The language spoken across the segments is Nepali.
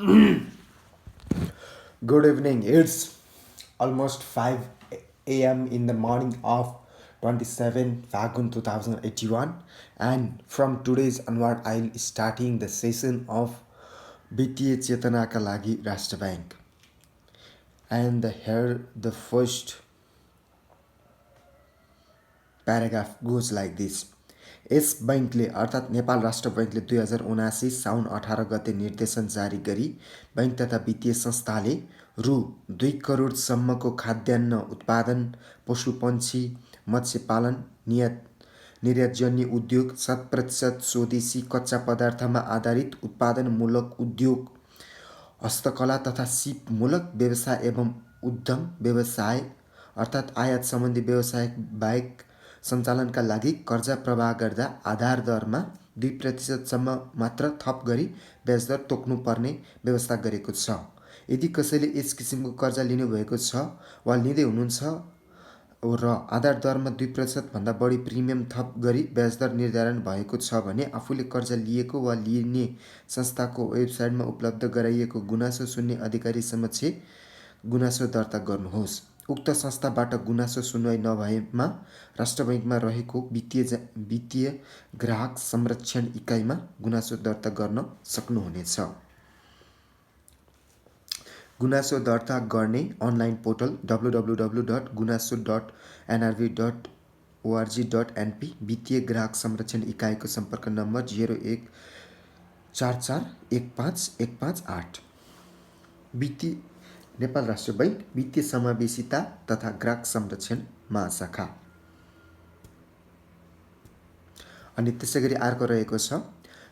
Good evening. It's almost 5 a.m. in the morning of 27 Fagun 2081, and from today's onward I'll starting the session of BTA Chetana ka लागि Rashtra Bank. And here the first paragraph goes like this. यस बैङ्कले अर्थात् नेपाल राष्ट्र बैङ्कले 2079 साउन 18 गते निर्देशन जारी गरी बैङ्क तथा वित्तीय संस्थाले रु 2 करोडसम्मको खाद्यान्न उत्पादन, पशुपन्छी, मत्स्यपालन, निर्यातजन्य उद्योग, 100% स्वदेशी कच्चा पदार्थमा आधारित उत्पादनमूलक उद्योग, हस्तकला तथा सिपमूलक व्यवसाय एवं उद्यम व्यवसाय अर्थात् आयात सम्बन्धी व्यवसाय बाहेक सञ्चालनका लागि कर्जा प्रवाह गर्दा आधार दरमा 2% मात्र थप गरी ब्याज दर तोक्नुपर्ने व्यवस्था गरेको छ। यदि कसैले यस किसिमको कर्जा लिनुभएको छ वा लिँदै हुनुहुन्छ र आधार दरमा 2% भन्दा बढी प्रिमियम थप गरी ब्याज दर निर्धारण भएको छ भने आफूले कर्जा लिएको वा लिने संस्थाको वेबसाइटमा उपलब्ध गराइएको गुनासो सुन्ने अधिकारी समक्ष गुनासो दर्ता गर्नुहोस्। उक्त संस्थाबाट गुनासो सुनवाई नभएमा राष्ट्र बैङ्कमा रहेको वित्तीय ग्राहक संरक्षण इकाइमा गुनासो दर्ता गर्न सक्नुहुनेछ। गुनासो दर्ता गर्ने अनलाइन पोर्टल www.gunaso.nrb.org.np, वित्तीय ग्राहक संरक्षण इकाइको सम्पर्क नम्बर 0144151508। नेपाल राष्ट्र बैङ्क वित्तीय समावेशिता तथा ग्राहक संरक्षण महाशाखा। अनि त्यसै गरी अर्को रहेको छ,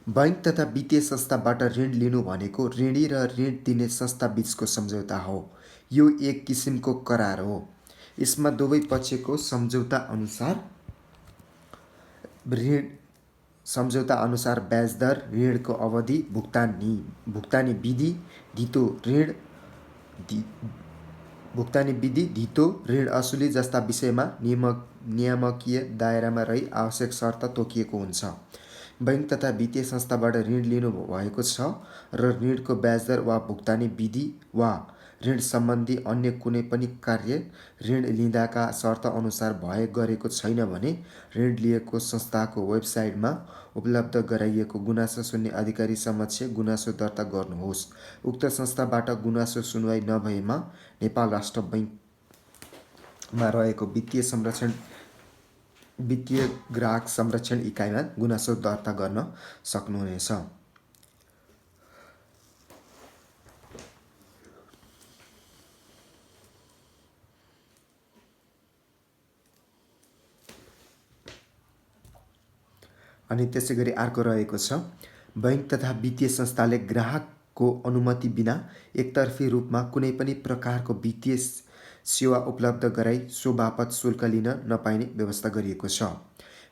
बैङ्क तथा वित्तीय संस्थाबाट ऋण लिनु भनेको ऋणी र ऋण दिने संस्था बीचको सम्झौता हो। यो एक किसिमको करार हो। यसमा दुवै पक्षको सम्झौता अनुसार ब्याज दर, ऋणको अवधि, भुक्तानी विधि, धितो, ऋण असुली जस्ता विषयमा नियामकीय दायरामा रही आवश्यक शर्त तोकिएको हुन्छ। बैङ्क तथा वित्तीय संस्थाबाट ऋण लिनु भएको छ र ऋणको ब्याज दर वा भुक्तानी विधि वा ऋण सम्बन्धी अन्य कुनै पनि कार्य ऋण लिँदाका शर्त अनुसार गरेको छैन भने ऋण लिएको संस्थाको वेबसाइटमा उपलब्ध गराइएको गुनासो सुन्ने अधिकारी समक्ष गुनासो दर्ता गर्नुहोस्। उक्त संस्थाबाट गुनासो सुनवाई नभएमा नेपाल राष्ट्र बैङ्कमा रहेको वित्तीय ग्राहक संरक्षण इकाइमा गुनासो दर्ता गर्न सक्नुहुनेछ। अनि त्यसै गरी अर्को रहेको छ, बैङ्क तथा वित्तीय संस्थाले ग्राहकको अनुमति बिना एकतर्फी रूपमा कुनै पनि प्रकारको वित्तीय सेवा उपलब्ध गराई सो बापत शुल्क लिन नपाइने व्यवस्था गरिएको छ।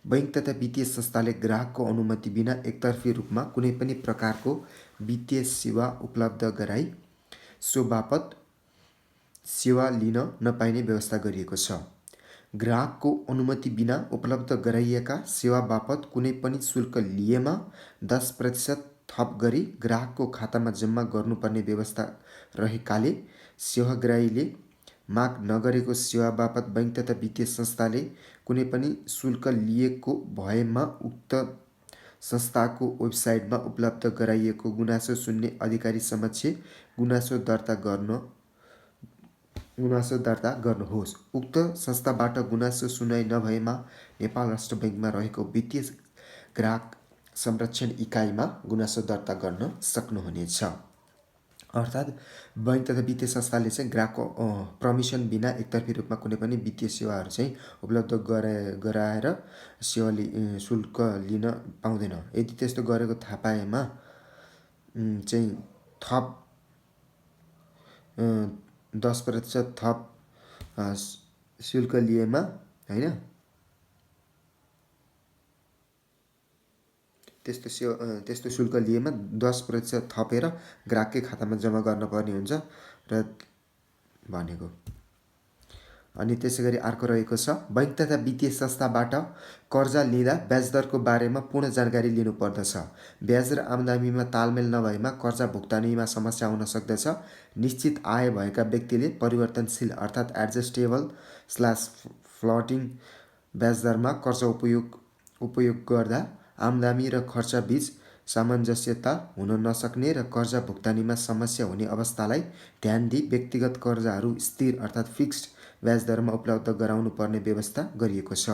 बैङ्क तथा वित्तीय संस्थाले ग्राहकको अनुमति बिना एकतर्फी रूपमा कुनै पनि प्रकारको वित्तीय सेवा उपलब्ध गराई सो बापत सेवा लिन नपाइने व्यवस्था गरिएको छ। ग्राहकको अनुमति बिना उपलब्ध गराइएका सेवा बापत कुनै पनि शुल्क लिएमा 10% थप गरी ग्राहकको खातामा जम्मा गर्नुपर्ने व्यवस्था रहेकाले सेवाग्राहीले माग नगरेको सेवा बापत बैङ्क तथा वित्तीय संस्थाले कुनै पनि शुल्क लिएको भएमा उक्त संस्थाको वेबसाइटमा उपलब्ध गराइएको गुनासो सुन्ने अधिकारी समक्ष गुनासो दर्ता गर्नुहोस्। उक्त संस्थाबाट गुनासो सुनवाई नभएमा नेपाल राष्ट्र बैङ्कमा रहेको वित्तीय ग्राहक संरक्षण इकाइमा गुनासो दर्ता गर्न सक्नुहुनेछ। अर्थात् बैङ्क तथा वित्तीय संस्थाले चाहिँ ग्राहकको पर्मिसन बिना एकतर्फी रूपमा कुनै पनि वित्तीय सेवाहरू चाहिँ उपलब्ध गराएर शुल्क लिन पाउँदैन। यदि त्यस्तो गरेको थाहा पाएमा चाहिँ थप 10% थप शुल्क लिएमा होइन त्यस्तो शुल्क लिएमा 10% थपेर ग्राहककै खातामा जम्मा गर्नुपर्ने हुन्छ र भनेको। अनि त्यसै गरी अर्को रहेको छ बैंक तथा वित्तीय संस्थाबाट कर्जा लिँदा ब्याज दरको बारेमा पूर्ण जानकारी लिनुपर्दछ। ब्याज र आम्दानीमा तालमेल नभएमा कर्जा भुक्तानीमा समस्या हुन सक्दछ। निश्चित आय भएका व्यक्तिले परिवर्तनशील अर्थात् एडजस्टेबल स्ल्यास फ्लोटिङ ब्याज दरमा कर्जा उपयोग गर्दा आम्दानी र खर्चबीच सामञ्जस्यता हुन नसक्ने र कर्जा भुक्तानीमा समस्या हुने अवस्थालाई ध्यान दिई व्यक्तिगत कर्जाहरू स्थिर अर्थात् फिक्स्ड ब्याज दरमा उपलब्ध गराउनु पर्ने व्यवस्था गरिएको छ।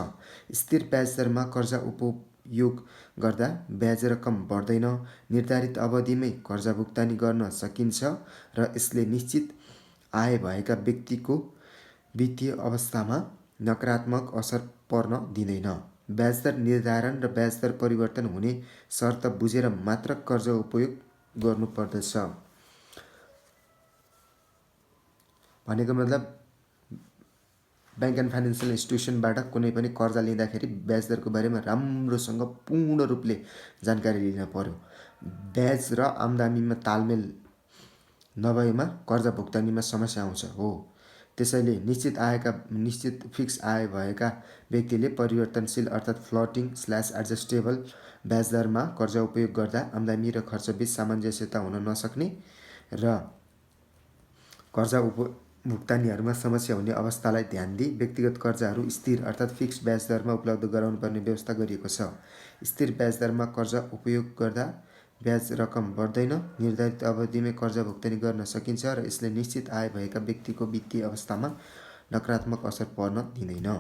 स्थिर ब्याज दरमा कर्जा उपयोग गर्दा ब्याज रकम बढ्दैन, निर्धारित अवधिमै कर्जा भुक्तानी गर्न सकिन्छ र यसले निश्चित आय भएका व्यक्तिको वित्तीय अवस्थामा नकारात्मक असर पर्न दिँदैन। ब्याजदर निर्धारण र ब्याजदर परिवर्तन हुने शर्त बुझेर मात्र कर्जा उपयोग गर्नुपर्दछ। भनेको मतलब बैंक एन्ड फाइनेन्सियल इन्स्टिट्युसनबाट कुनै पनि कर्जा लिँदाखेरि ब्याज दरको बारेमा राम्रोसँग पूर्ण रूपले जानकारी लिन पर्यो। ब्याज र आम्दानीमा तालमेल नभएमा कर्जा भुक्तानीमा समस्या आउँछ हो। त्यसैले निश्चित फिक्स आय भएका व्यक्तिले परिवर्तनशील अर्थात् फ्लोटिङ स्ल्यास एडजस्टेबल ब्याज दरमा कर्जा उपयोग गर्दा आम्दानी र खर्चबीच सामञ्जस्यता हुन नसक्ने र कर्जा भुक्तानीहरूमा समस्या हुने अवस्थालाई ध्यान दिई व्यक्तिगत कर्जाहरू स्थिर अर्थात् फिक्स्ड ब्याज दरमा उपलब्ध गराउनु पर्ने व्यवस्था गरिएको छ। स्थिर ब्याज दरमा कर्जा उपयोग गर्दा ब्याज रकम बढ्दैन, निर्धारित अवधिमै कर्जा भुक्तानी गर्न सकिन्छ र यसले निश्चित आय भएका व्यक्तिको वित्तीय अवस्थामा नकारात्मक असर पर्न दिँदैन।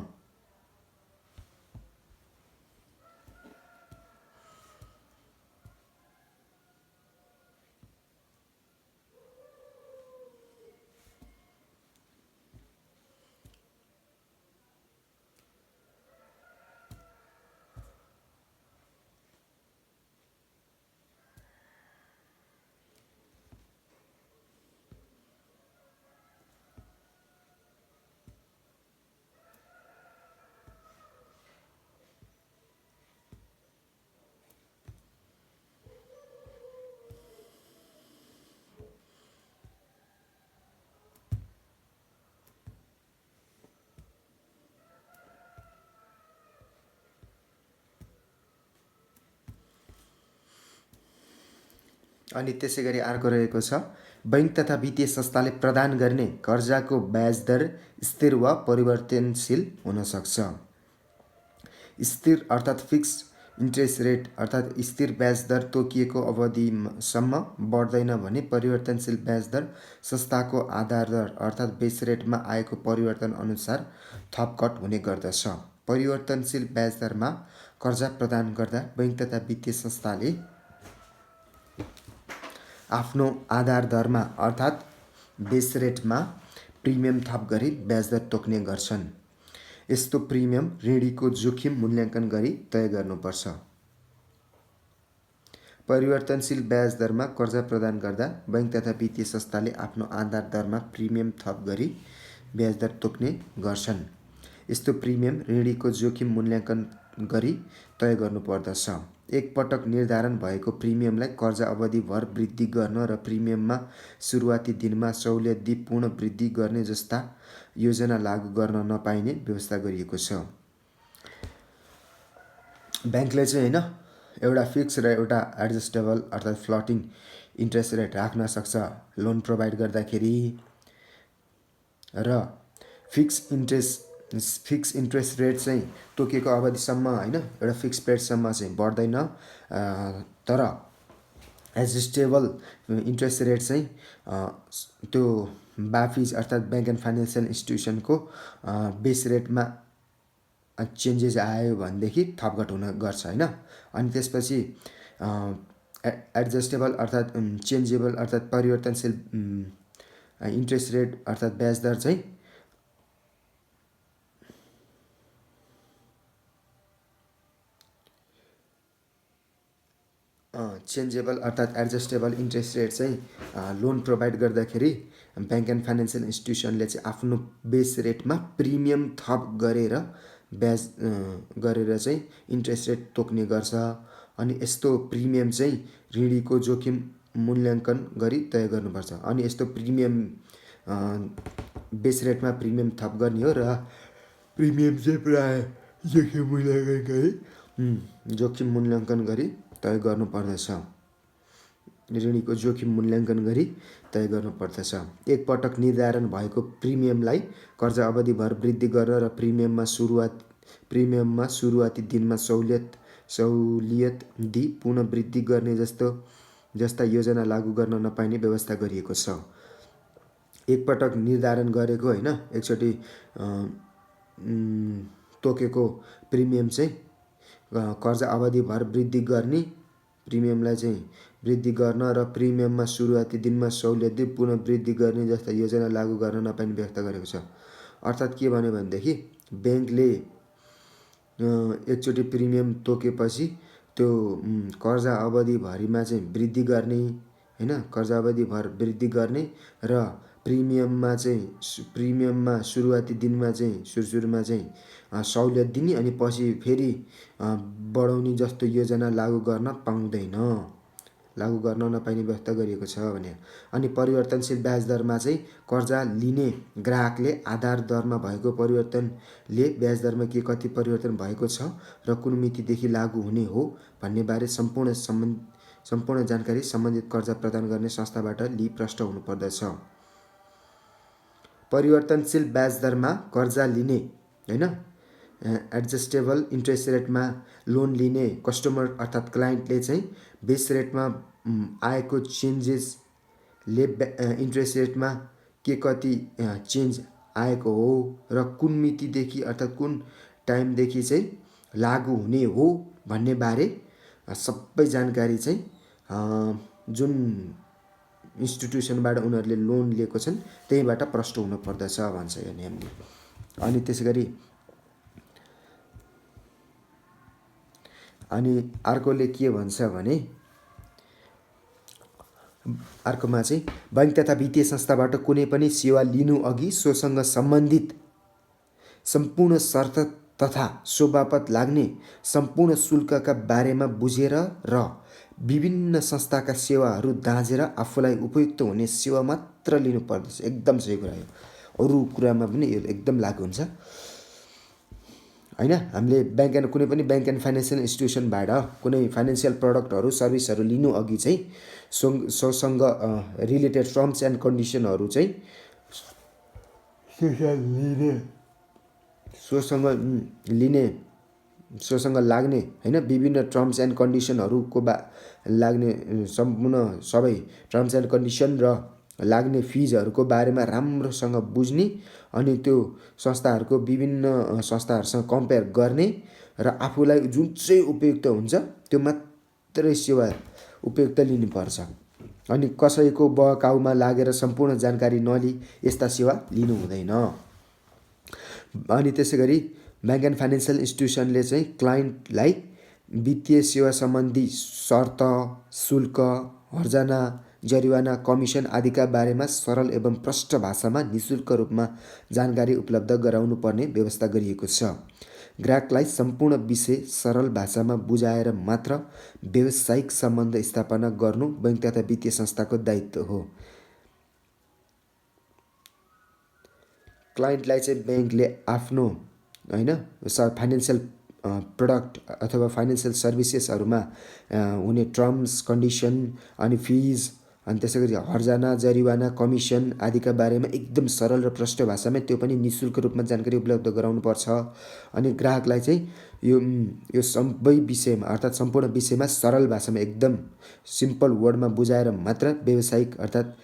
अनि त्यसै गरी अर्को रहेको छ बैंक तथा वित्तीय संस्थाले प्रदान गर्ने कर्जाको ब्याज दर स्थिर वा परिवर्तनशील हुन सक्छ। स्थिर अर्थात् फिक्स इन्ट्रेस्ट रेट अर्थात् स्थिर ब्याज दर तोकिएको अवधिसम्म बढ्दैन भने परिवर्तनशील ब्याज दर संस्थाको आधार दर अर्थात् बेस रेटमा आएको परिवर्तन अनुसार थपघट हुने गर्दछ। परिवर्तनशील ब्याज दरमा कर्जा प्रदान गर्दा बैंक तथा वित्तीय संस्थाले आफ्नो आधार दरमा अर्थात् बेस रेटमा प्रिमियम थप गरी ब्याज दर तोक्ने गर्छन्। यस्तो प्रिमियम ऋणीको जोखिम मूल्याङ्कन गरी तय गर्नुपर्छ। परिवर्तनशील ब्याज दरमा कर्जा प्रदान गर्दा बैंक तथा वित्तीय संस्थाले आफ्नो आधार दरमा प्रिमियम थप गरी ब्याज दर तोक्ने गर्छन्। यस्तो प्रिमियम ऋणीको जोखिम मूल्याङ्कन गरी तय गर्नुपर्दछ। एक पटक निर्धारण भएको प्रिमियमलाई कर्जा अवधिभर वृद्धि गर्न र प्रिमियममा सुरुवाती दिनमा सहुलियत दिई पूर्ण वृद्धि गर्ने जस्ता योजना लागू गर्न नपाइने व्यवस्था गरिएको छ। ब्याङ्कले चाहिँ एउटा फिक्स र एउटा एडजस्टेबल अर्थात् फ्लोटिङ इन्ट्रेस्ट रेट राख्न सक्छ लोन प्रोभाइड गर्दाखेरि र फिक्स इन्ट्रेस्ट रेट चाहिँ तोकिएको अवधिसम्म एउटा फिक्स पिरियडसम्म चाहिँ बढ्दैन, तर एडजस्टेबल इन्ट्रेस्ट रेट चाहिँ त्यो बाफिज अर्थात् बैंक एन्ड फाइनेन्सियल इन्स्टिट्युसनको बेस रेटमा चेन्जेस आयो भनेदेखि थपघट हुन गर्छ अनि त्यसपछि एडजस्टेबल अर्थात् चेन्जेबल अर्थात् परिवर्तनशील इन्ट्रेस्ट रेट अर्थात् ब्याज दर चाहिँ चेन्जेबल अर्थात् एडजस्टेबल इन्ट्रेस्ट रेट चाहिँ लोन प्रोभाइड गर्दाखेरि बैंक एन्ड फाइनेन्सियल इन्स्टिट्युसनले चाहिँ आफ्नो बेस रेटमा प्रिमियम थप गरेर ब्याज गरेर चाहिँ इन्ट्रेस्ट रेट तोक्ने गर्छ। अनि यस्तो प्रिमियम चाहिँ ऋणीको जोखिम मूल्याङ्कन गरी तय गर्नुपर्छ। अनि यस्तो प्रिमियम बेस रेटमा प्रिमियम थप गर्ने हो र प्रिमियम चाहिँ प्रायः जोखिम मूल्याङ्कन गरी तय गर्नुपर्दछ। ऋणीको जोखिम मूल्याङ्कन गरी तय गर्नुपर्दछ। एकपटक निर्धारण भएको प्रिमियमलाई कर्जा अवधिभर वृद्धि गर्न र प्रिमियममा सुरुवाती दिनमा सहुलियत दिई पुनः वृद्धि गर्ने जस्ता योजना लागू गर्न नपाइने व्यवस्था गरिएको छ। एकपटक निर्धारण गरेको होइन, एकचोटि तोकेको प्रिमियम चाहिँ कर्जा अवधिभर वृद्धि गर्ने, प्रिमियमलाई चाहिँ वृद्धि गर्न र प्रिमियममा सुरुवाती दिनमा सहुलियत दिई पुनः वृद्धि गर्ने जस्ता योजना लागू गर्न नपाइने व्यवस्था गरेको छ। अर्थात् के भन्यो भनेदेखि ब्याङ्कले एकचोटि प्रिमियम तोकेपछि त्यो कर्जा अवधिभरिमा चाहिँ वृद्धि गर्ने होइन, कर्जा अवधिभर वृद्धि गर्ने र प्रिमियममा सुरुवाती दिनमा चाहिँ सुरुमा चाहिँ सहुलियत दिने अनि पछि फेरि बढाउने जस्तो योजना लागू गर्न पाउँदैन, लागू गर्न नपाइने व्यवस्था गरिएको छ भने। अनि परिवर्तनशील ब्याज दरमा चाहिँ कर्जा लिने ग्राहकले आधार दरमा भएको परिवर्तनले ब्याज दरमा के कति परिवर्तन भएको छ र कुन मितिदेखि लागू हुने हो भन्ने बारे सम्पूर्ण जानकारी सम्बन्धित कर्जा प्रदान गर्ने संस्थाबाट लिई प्रष्ट हुनुपर्दछ। परिवर्तनशील ब्याज दरमा कर्जा लिने होइन, एडजस्टेबल इन्ट्रेस्ट रेटमा लोन लिने कस्टमर अर्थात् क्लाइन्टले चाहिँ बेस रेटमा आएको चेन्जेसले इन्ट्रेस्ट रेटमा के कति चेन्ज आएको हो र कुन मितिदेखि अर्थात् कुन टाइमदेखि चाहिँ लागू हुने हो भन्ने बारे सबै जानकारी चाहिँ जुन इन्स्टिट्युसनबाट उनीहरूले लोन लिएको छन् त्यहीबाट प्रष्ट हुनुपर्दछ भन्छ यो नियमले। अनि त्यसै गरी अनि अर्कोले के भन्छ भने अर्कोमा चाहिँ बैंक तथा वित्तीय संस्थाबाट कुनै पनि सेवा लिनु अघि सोसँग सम्बन्धित सम्पूर्ण शर्त तथा सो बापत लाग्ने सम्पूर्ण शुल्कका बारेमा बुझेर र विभिन्न संस्थाका सेवाहरू दाँजेर आफूलाई उपयुक्त हुने सेवा मात्र लिनुपर्दछ। एकदम सही कुरा हो। अरू कुरामा पनि यो एकदम लागु हुन्छ होइन। हामीले कुनै पनि ब्याङ्क एन्ड फाइनेन्सियल इन्स्टिट्युसनबाट कुनै फाइनेन्सियल प्रडक्टहरू सर्भिसहरू लिनु अघि चाहिँ सोसँग रिलेटेड टर्म्स एन्ड कन्डिसनहरू चाहिँ सोसँग लाग्ने होइन, विभिन्न टर्म्स एन्ड कन्डिसनहरूको लाग्ने सम्पूर्ण सबै टर्म्स एन्ड कन्डिसन र लाग्ने फिजहरूको बारेमा राम्रोसँग बुझ्ने अनि त्यो संस्थाहरूको विभिन्न संस्थाहरूसँग कम्पेयर गर्ने र आफूलाई जुन चाहिँ उपयुक्त हुन्छ त्यो मात्रै सेवा उपयुक्त लिनुपर्छ। अनि कसैको बहकाउमा लागेर सम्पूर्ण जानकारी नलिई यस्ता सेवा लिनु हुँदैन। अनि त्यसै गरी ब्याङ्क एन्ड फाइनेन्सियल इन्स्टिट्युसनले चाहिँ क्लाइन्टलाई वित्तीय सेवा सम्बन्धी शर्त, शुल्क, हर्जाना, जरिवाना, कमिसन आदिका बारेमा सरल एवं प्रष्ट भाषामा निःशुल्क रूपमा जानकारी उपलब्ध गराउनु पर्ने व्यवस्था गरिएको छ। ग्राहकलाई सम्पूर्ण विषय सरल भाषामा बुझाएर मात्र व्यावसायिक सम्बन्ध स्थापना गर्नु बैंक तथा वित्तीय संस्थाको दायित्व हो। क्लाइन्टलाई चाहिँ ब्याङ्कले आफ्नो होइन फाइनेन्सियल प्रोडक्ट अथवा फाइनेन्सियल सर्भिसेसहरूमा हुने टर्म्स, कन्डिसन अनि फिज अनि त्यसै गरी हर्जाना, जरिवाना, कमिसन आदिका बारेमा एकदम सरल र प्रष्ट भाषामा त्यो पनि निःशुल्क रूपमा जानकारी उपलब्ध गराउनुपर्छ। अनि ग्राहकलाई चाहिँ यो सबै विषयमा अर्थात् सम्पूर्ण विषयमा सरल भाषामा एकदम सिम्पल वर्डमा बुझाएर मात्र व्यावसायिक अर्थात्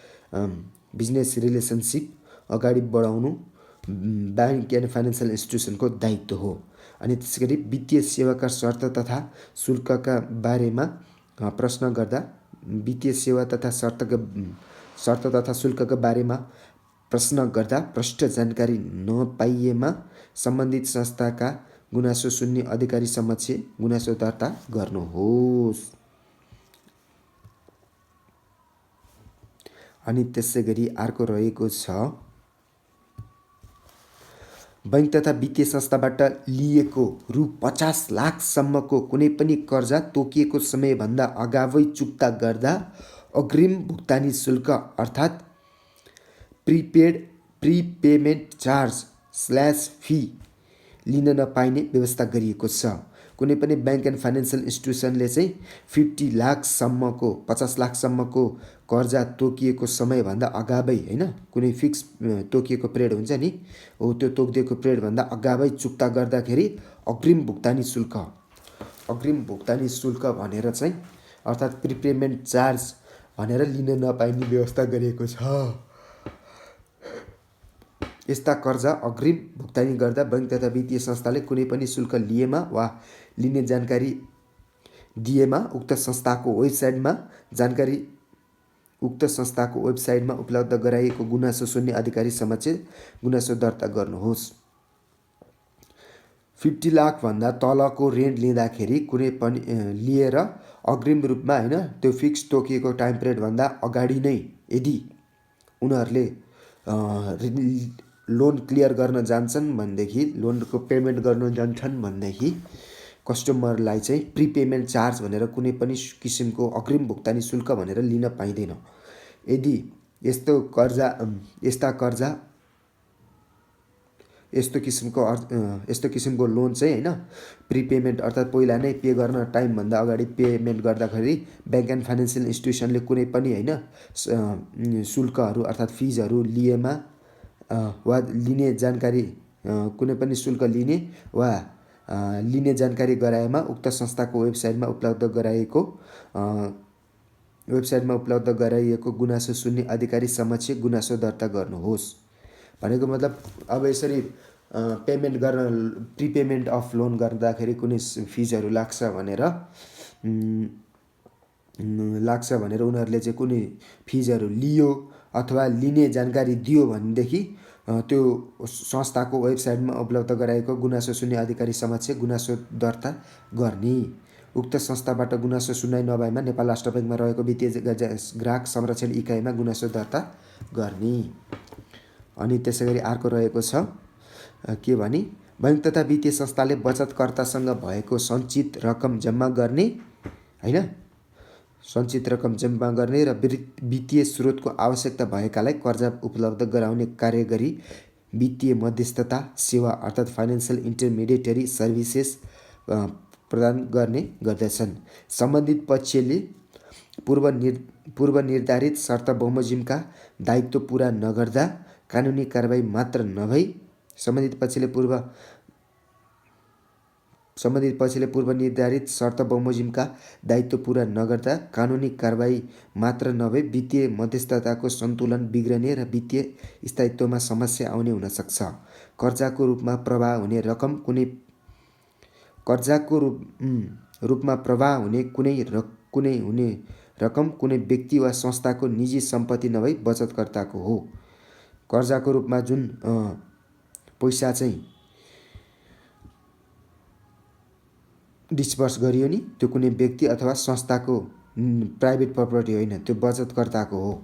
बिजनेस रिलेसनसिप अगाडि बढाउनु ब्याङ्क एन्ड फाइनेन्सियल इन्स्टिट्युसनको दायित्व हो। अनि त्यसै गरी वित्तीय सेवाका शर्त तथा शुल्कका बारेमा प्रश्न गर्दा वित्तीय सेवा तथा शर्त तथा शुल्कका बारेमा प्रश्न गर्दा प्रष्ट जानकारी नपाइएमा सम्बन्धित संस्थाका गुनासो सुन्ने अधिकारी समक्ष गुनासो दर्ता गर्नुहोस्। अनि त्यसै गरी अर्को रहेको छ बैंक तथा वित्तीय संस्थाबाट लिएको रु 50 लाखसम्मको कुनै पनि कर्जा तोकिएको समयभन्दा अगावै चुक्ता गर्दा अग्रिम भुक्तानी शुल्क अर्थात् प्रिपेड प्रिपेमेन्ट चार्ज/फी लिन नपाइने व्यवस्था गरिएको छ। कुनै पनि ब्याङ्क एन्ड फाइनेन्सियल इन्स्टिट्युसनले चाहिँ 50 लाखसम्मको 50 लाखसम्मको कर्जा तोकिएको समयभन्दा अगावै होइन, कुनै फिक्स तोकिएको पिरियड हुन्छ नि, हो त्यो तोकिएको पिरियडभन्दा अगावै चुक्ता गर्दाखेरि अग्रिम भुक्तानी शुल्क भनेर चाहिँ अर्थात् प्रिपेमेन्ट चार्ज भनेर लिन नपाइने व्यवस्था गरिएको छ। यस्ता कर्जा अग्रिम भुक्तानी गर्दा बैंक तथा वित्तीय संस्थाले कुनै पनि शुल्क लिएमा वा लिने जानकारी दिएमा उक्त संस्थाको वेबसाइटमा उपलब्ध गराइएको गुनासो सुन्ने अधिकारी समक्ष गुनासो दर्ता गर्नुहोस्। 50 लाखभन्दा तलको ऋण लिँदाखेरि कुनै पनि लिएर अग्रिम रूपमा होइन, त्यो फिक्स तोकिएको टाइम पिरियडभन्दा अगाडि नै यदि उनीहरूले लोन क्लियर गर्न जान्छन् भनेदेखि, लोनको पेमेन्ट गर्न जान्छन् भनेदेखि कस्टमरलाई चाहिँ प्रिपेमेन्ट चार्ज भनेर कुनै पनि किसिमको अग्रिम भुक्तानी शुल्क भनेर लिन पाइँदैन। यदि यस्तो किसिमको लोन चाहिँ होइन, प्रिपेमेन्ट अर्थात् पहिला नै पे गर्न टाइमभन्दा अगाडि पेमेन्ट गर्दाखेरि ब्याङ्क एन्ड फाइनेन्सियल इन्स्टिट्युसनले कुनै पनि होइन शुल्कहरू अर्थात् फिजहरू लिएमा वा लिने जानकारी कुनै पनि शुल्क लिने वा लिने जानकारी गराएमा उक्त संस्थाको वेबसाइटमा उपलब्ध गराइएको गुनासो सुन्ने अधिकारी समक्ष गुनासो दर्ता गर्नुहोस्। भनेको मतलब अब यसरी प्रिपेमेन्ट अफ लोन गर्दाखेरि कुनै फिजहरू लाग्छ भनेर उनीहरूले चाहिँ कुनै फिजहरू लियो अथवा लिने जानकारी दियो भनेदेखि त्यो संस्थाको वेबसाइटमा उपलब्ध गराएको गुनासो सुन्ने अधिकारी समक्ष गुनासो दर्ता गर्ने। उक्त संस्थाबाट गुनासो सुनाइ नभएमा नेपाल राष्ट्र बैङ्कमा रहेको वित्तीय ग्राहक संरक्षण इकाइमा गुनासो दर्ता गर्ने। अनि त्यसै गरी अर्को रहेको छ के भने बैंक तथा वित्तीय संस्थाले बचतकर्तासँग भएको सञ्चित रकम जम्मा गर्ने होइन, सञ्चित रकम जम्मा गर्ने र वित्तीय स्रोतको आवश्यकता भएकालाई कर्जा उपलब्ध गराउने कार्य गरी वित्तीय मध्यस्थता सेवा अर्थात् फाइनेन्सियल इन्टरमिडिएटरी सर्भिसेस प्रदान गर्ने गर्दछन्। सम्बन्धित पक्षले पूर्व निर्धारित शर्त बमोजिमका दायित्व पुरा नगर्दा कानुनी कारबाही मात्र नभई सम्बन्धित पक्षले पूर्व निर्धारित शर्त बमोजिमका दायित्व पुरा नगर्दा कानुनी कारबाही मात्र नभई वित्तीय मध्यस्थताको सन्तुलन बिग्रने र वित्तीय स्थायित्वमा समस्या आउने हुन सक्छ। कर्जाको रूपमा प्रवाह हुने रकम कुनै व्यक्ति वा संस्थाको निजी सम्पत्ति नभई बचतकर्ताको हो। कर्जाको रूपमा जुन पैसा चाहिँ डिस्बर्स गरियो नि, त्यो कुनै व्यक्ति अथवा संस्थाको प्राइभेट प्रपर्टी होइन, त्यो बचतकर्ताको हो।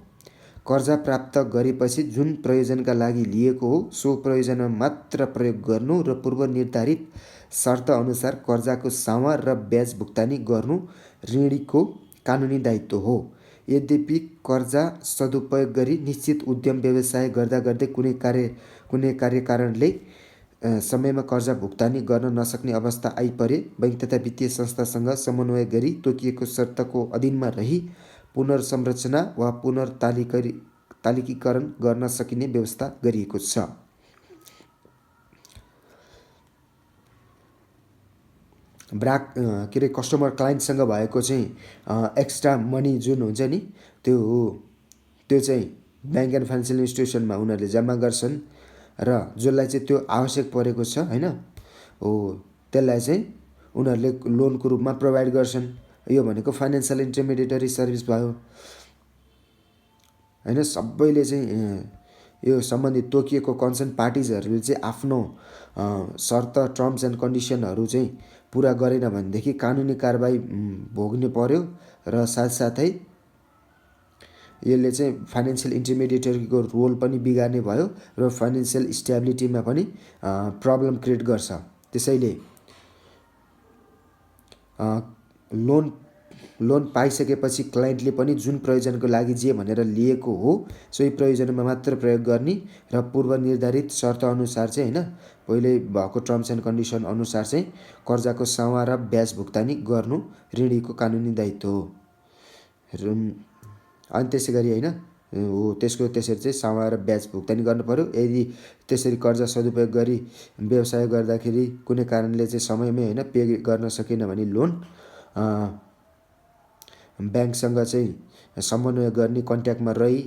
कर्जा प्राप्त गरेपछि जुन प्रयोजनका लागि लिएको हो सो प्रयोजनमा मात्र प्रयोग गर्नु र पूर्व निर्धारित शर्त अनुसार कर्जाको सामा र ब्याज भुक्तानी गर्नु ऋणीको कानुनी दायित्व हो। यद्यपि कर्जा सदुपयोग गरी निश्चित उद्यम व्यवसाय गर्दा गर्दै कुनै कार्यकारणले समयमा कर्जा भुक्तानी गर्न नसक्ने अवस्था आइपरे बैंक तथा वित्तीय संस्थासँग समन्वय गरी तोकिएको शर्तको अधीनमा रही पुनर्संरचना वा पुनर्तालिकीकरण गर्न सकिने व्यवस्था गरिएको छ। कस्टमर क्लाइन्टसँग भएको चाहिँ एक्स्ट्रा मनी जुन हुन्छ नि, त्यो चाहिँ ब्याङ्क एन्ड फाइनेन्सियल इन्स्टिट्युसनमा उनीहरूले जम्मा गर्छन् र जसलाई चाहिँ त्यो आवश्यक परेको छ होइन, हो त्यसलाई चाहिँ उनीहरूले लोनको रूपमा प्रोभाइड गर्छन्। यो भनेको फाइनेन्सियल इन्टरमिडिएटरी सर्भिस भयो होइन। सबैले चाहिँ यो सम्बन्धित तोकिएको कन्सर्न पार्टिजहरूले चाहिँ आफ्नो शर्त टर्म्स एन्ड कन्डिसनहरू चाहिँ पुरा गरेन भनेदेखि कानुनी कारबाही भोग्नु पर्यो र साथसाथै यसले चाहिँ फाइनेन्सियल इन्टरमिडिएटरीको रोल पनि बिगार्ने भयो र फाइनेन्सियल स्टेबिलिटीमा पनि प्रब्लम क्रिएट गर्छ। त्यसैले लोन पाइसकेपछि क्लाइन्टले पनि जुन प्रयोजनको लागि जे भनेर लिएको हो सोही प्रयोजनमा मात्र प्रयोग गर्ने र पूर्व निर्धारित शर्तअनुसार चाहिँ होइन पहिले भएको टर्म्स एन्ड कन्डिसन अनुसार चाहिँ कर्जाको सामा र ब्याज भुक्तानी गर्नु ऋणीको कानुनी दायित्व हो। अनि त्यसै गरी होइन हो त्यसरी चाहिँ सामा र ब्याज भुक्तानी गर्नु पर्यो। यदि त्यसरी कर्जा सदुपयोग गरी व्यवसाय गर्दाखेरि कुनै कारणले चाहिँ समयमै होइन पे गर्न सकेन भने लोन ब्याङ्कसँग चाहिँ समन्वय गर्ने कन्ट्याक्टमा रही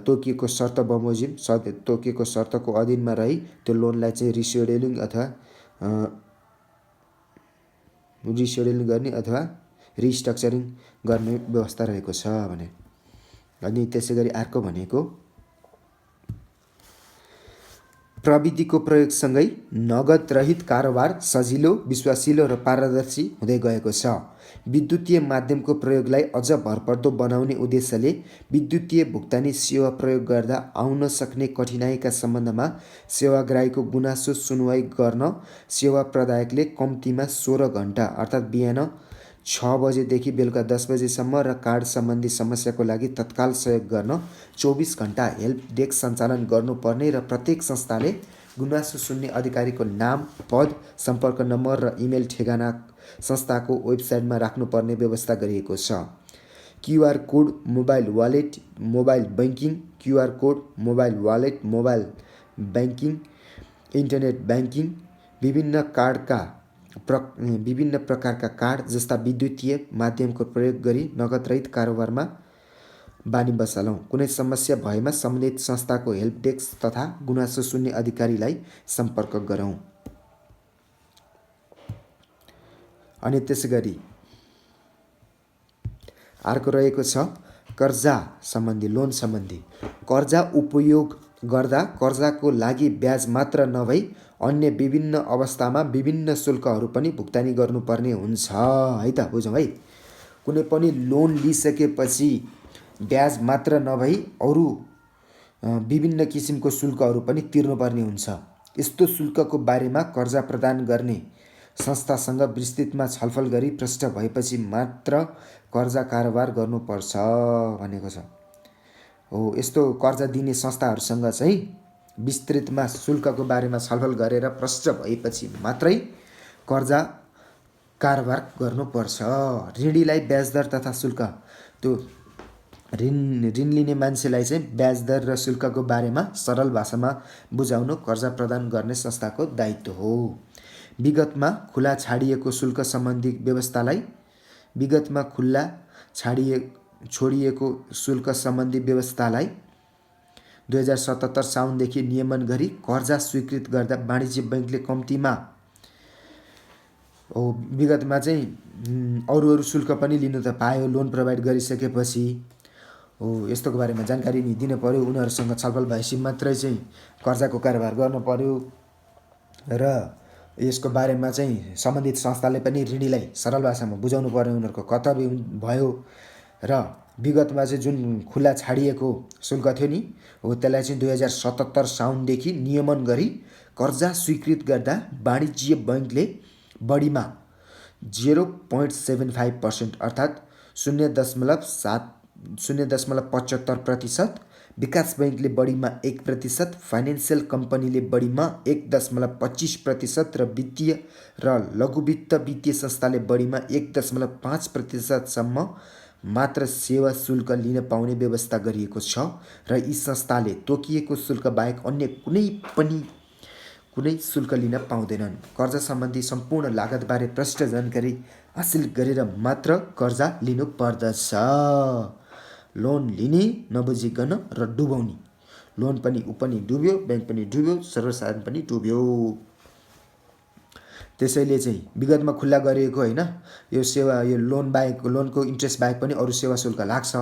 तोकिएको शर्त बमोजिम तोकिएको शर्तको अधीनमा रही त्यो लोनलाई चाहिँ रिसेड्युलिङ गर्ने अथवा रिस्ट्रक्चरिङ गर्ने व्यवस्था रहेको छ भने। अनि त्यसै गरी अर्को भनेको प्रविधिको प्रयोगसँगै नगद रहित कारोबार सजिलो, विश्वासिलो र पारदर्शी हुँदै गएको छ। विद्युतीय माध्यमको प्रयोगलाई अझ भरपर्दो बनाउने उद्देश्यले विद्युतीय भुक्तानी सेवा प्रयोग गर्दा आउन सक्ने कठिनाइका सम्बन्धमा सेवाग्राहीको गुनासो सुनवाई गर्न सेवा प्रदायकले कम्तीमा 16 घण्टा अर्थात् बिहान 6 बजेदेखि बेलुका 10 बजेसम्म र कार्ड सम्बन्धी समस्याको लागि तत्काल सहयोग गर्न 24 घण्टा हेल्प डेस्क सञ्चालन गर्नुपर्ने र प्रत्येक संस्थाले गुनासो सुन्ने अधिकारीको नाम, पद, सम्पर्क नम्बर र इमेल ठेगाना संस्थाको वेबसाइटमा राख्नुपर्ने व्यवस्था गरिएको छ। QR code mobile wallet, mobile banking, QR code mobile wallet, mobile banking, internet banking, विभिन्न प्रकारका कार्ड जस्ता विद्युतीय माध्यमको प्रयोग गरी नगद रहित कारोबारमा बानी बसालौँ। कुनै समस्या भएमा सम्बन्धित संस्थाको हेल्प डेस्क तथा गुनासो सुन्ने अधिकारीलाई सम्पर्क गरौँ। अनि त्यसै गरी अर्को रहेको छ कर्जा सम्बन्धी, लोन सम्बन्धी। कर्जा उपयोग गर्दा कर्जाको लागि ब्याज मात्र नभई अन्य विभिन्न अवस्थामा विभिन्न शुल्कहरू पनि भुक्तानी गर्नुपर्ने हुन्छ है त। बुझौँ है, कुनै पनि लोन लिइसकेपछि ब्याज मात्र नभई अरू विभिन्न किसिमको शुल्कहरू पनि तिर्नुपर्ने हुन्छ। यस्तो शुल्कको बारेमा कर्जा प्रदान गर्ने संस्थासँग विस्तृतमा छलफल गरी प्रष्ट भएपछि मात्र कर्जा कारोबार गर्नुपर्छ भनेको छ। हो यस्तो कर्जा दिने संस्थाहरूसँग चाहिँ विस्तृतमा शुल्कको बारेमा छलफल गरेर प्रष्ट भएपछि मात्रै कर्जा कारोबार गर्नुपर्छ। ऋणीलाई ब्याज दर तथा शुल्क, त्यो ऋण लिने मान्छेलाई चाहिँ ब्याज दर र शुल्कको बारेमा सरल भाषामा बुझाउनु कर्जा प्रदान गर्ने संस्थाको दायित्व हो। विगतमा खुला छाडिएको शुल्क सम्बन्धी व्यवस्थालाई छोडिएको शुल्क सम्बन्धी व्यवस्थालाई 2077 साउनदेखि नियमन गरी कर्जा स्वीकृत गर्दा वाणिज्य बैङ्कले कम्तीमा विगतमा चाहिँ अरू शुल्क पनि लिनु त पायो लोन प्रोभाइड गरिसकेपछि। यस्तोको बारेमा जानकारी नि दिनु पर्यो, उनीहरूसँग छलफल भएपछि मात्रै चाहिँ कर्जाको कारोबार गर्नु पर्यो र यसको बारेमा चाहिँ सम्बन्धित संस्थाले पनि ऋणीलाई सरल भाषामा बुझाउनु पर्ने उनीहरूको कर्तव्य भयो। र विगतमा चाहिँ जुन खुला छाडिएको शुल्क थियो नि हो त्यसलाई चाहिँ 2077 साउनदेखि नियमन गरी कर्जा स्वीकृत गर्दा वाणिज्य बैङ्कले बढीमा 0.75% अर्थात् 0.75%, विकास बैङ्कले बढीमा 1%, फाइनेन्सियल कम्पनीले बढीमा 1.25% र वित्तीय र लघुवित्त वित्तीय संस्थाले बढीमा 1.5% मात्र सेवा शुल्क लिन पाउने व्यवस्था गरिएको छ। र यी संस्थाले तोकिएको शुल्क बाहेक अन्य कुनै शुल्क लिन पाउँदैनन्। कर्जा सम्बन्धी सम्पूर्ण लागतबारे प्रष्ट जानकारी हासिल गरेर मात्र कर्जा लिनु पर्दछ। लोन लिने नबुझिकन र डुबाउने, लोन पनि डुब्यो, ब्याङ्क पनि डुब्यो, सर्वसाधारण पनि डुब्यो। त्यसैले चाहिँ विगतमा खुल्ला गरिएको होइन यो सेवा, यो लोन बाहेक, लोनको इन्ट्रेस्ट बाहेक पनि अरू सेवा शुल्क लाग्छ।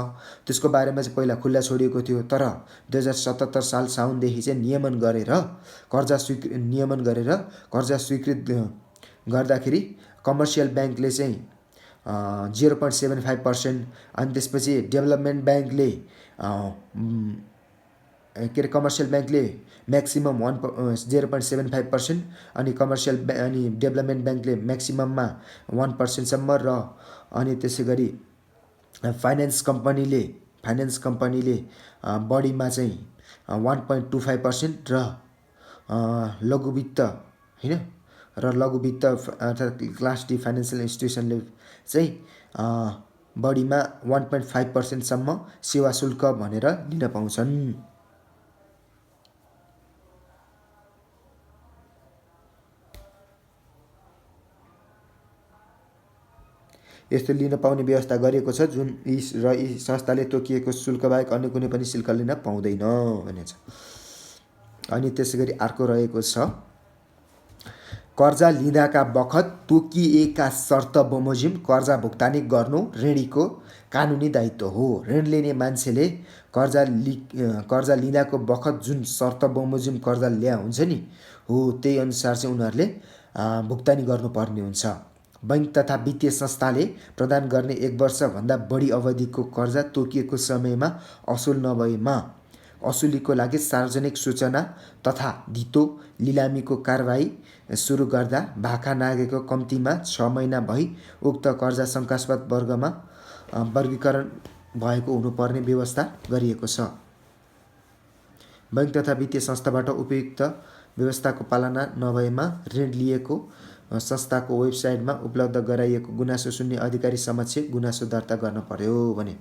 त्यसको बारेमा चाहिँ पहिला खुल्ला छोडिएको थियो, तर 2077 साल साउनदेखि चाहिँ नियमन गरेर कर्जा स्वीकृत गर्दाखेरि कमर्सियल ब्याङ्कले चाहिँ 0.75% अनि त्यसपछि डेभलपमेन्ट ब्याङ्कले के अरे कमर्सियल ब्याङ्कले म्याक्सिमम 0.75% अनि अनि डेभलपमेन्ट ब्याङ्कले म्याक्सिमममा 1% र अनि त्यसै गरी फाइनेन्स कम्पनीले बढीमा चाहिँ 1.25% र लघु वित्त होइन र लघु वित्त अर्थात् क्लास डी फाइनेन्सियल इन्स्टिट्युसनले चाहिँ बढीमा 1.5%सम्म सेवा शुल्क भनेर लिन पाउँछन्। यस्तो लिन पाउने व्यवस्था गरिएको छ जुन यी संस्थाले तोकिएको शुल्कबाहेक अन्य कुनै पनि शुल्क लिन पाउँदैन भनेको छ। अनि त्यसै गरी अर्को रहेको छ कर्जा लिँदाका बखत तोकिएका शर्त बमोजिम कर्जा भुक्तानी गर्नु ऋणीको कानुनी दायित्व हो। ऋण लिने मान्छेले कर्जा लिँदाको बखत जुन शर्त बमोजिम कर्जा ल्या हुन्छ नि हो त्यही अनुसार चाहिँ उनीहरूले भुक्तानी गर्नुपर्ने हुन्छ। बैंक तथा वित्तीय संस्थाले प्रदान गर्ने 1 वर्षभन्दा बढी अवधिको कर्जा तोकिएको समयमा असुल नभएमा असुलीको लागि सार्वजनिक सूचना तथा धितो लिलामीको कारबाही सुरु गर्दा भाका नागेको कम्तीमा 6 महिना भई उक्त कर्जा शङ्कास्पद वर्गमा वर्गीकरण भएको हुनुपर्ने व्यवस्था गरिएको छ। बैंक तथा वित्तीय संस्थाबाट उपयुक्त व्यवस्थाको पालना नभएमा ऋण लिएको संस्थाको वेबसाइटमा उपलब्ध गराइएको गुनासो सुन्ने अधिकारी समक्ष गुनासो दर्ता गर्न पर्यो भने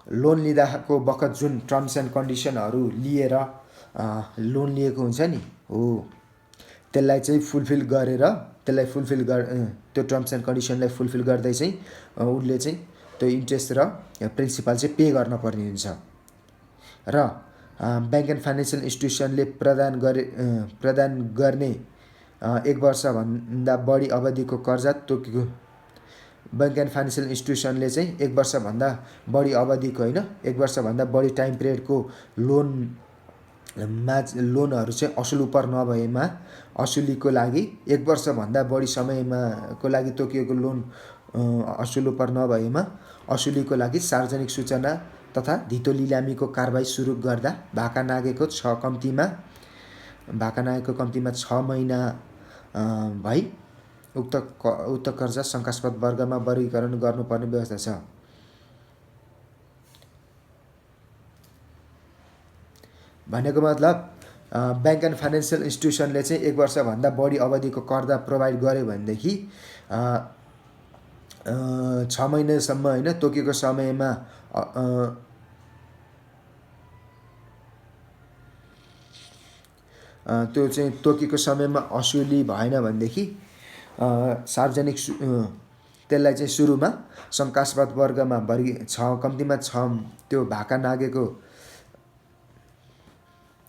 लोन लिँदाको बखत जुन टर्म्स एन्ड कन्डिसनहरू लिएर लोन लिएको हुन्छ नि हो त्यसलाई चाहिँ फुलफिल गरेर त्यो टर्म्स एन्ड कन्डिसनलाई फुलफिल गर्दै चाहिँ उसले चाहिँ त्यो इन्ट्रेस्ट र प्रिन्सिपल चाहिँ पे गर्न पर्ने हुन्छ। र ब्याङ्क एन्ड फाइनेन्सियल इन्स्टिट्युसनले प्रदान गर्ने 1 वर्षभन्दा बढी अवधिको कर्जा तोकेको बैंक एन्ड फाइनेन्सियल इन्स्टिट्युसनले चाहिँ 1 वर्षभन्दा बढी अवधिको होइन 1 वर्षभन्दा बढी टाइम पिरियडको लोनहरू चाहिँ असुल उपर नभएमा असुलीको लागि 1 वर्षभन्दा बढी समयमा को लागि तोकिएको लोन असुल उपर नभएमा असुलीको लागि सार्वजनिक सूचना तथा धितो लिलामीको कारबाही सुरु गर्दा भाका नागेको कम्तीमा 6 महिना भई उक्त कर्जा शङ्कास्पद वर्गमा वर्गीकरण गर्नुपर्ने व्यवस्था छ। भनेको मतलब ब्याङ्क एन्ड फाइनेन्सियल इन्स्टिट्युसनले चाहिँ 1 वर्षभन्दा बढी अवधिको कर्जा प्रोभाइड गर्यो भनेदेखि 6 महिनासम्म होइन तोकेको समयमा त्यो चाहिँ तोकेको समयमा असुली भएन भनेदेखि सार्वजनिक त्यसलाई चाहिँ सुरुमा शङ्कास्पद वर्गमा कम्तीमा 6 त्यो भाका नागेको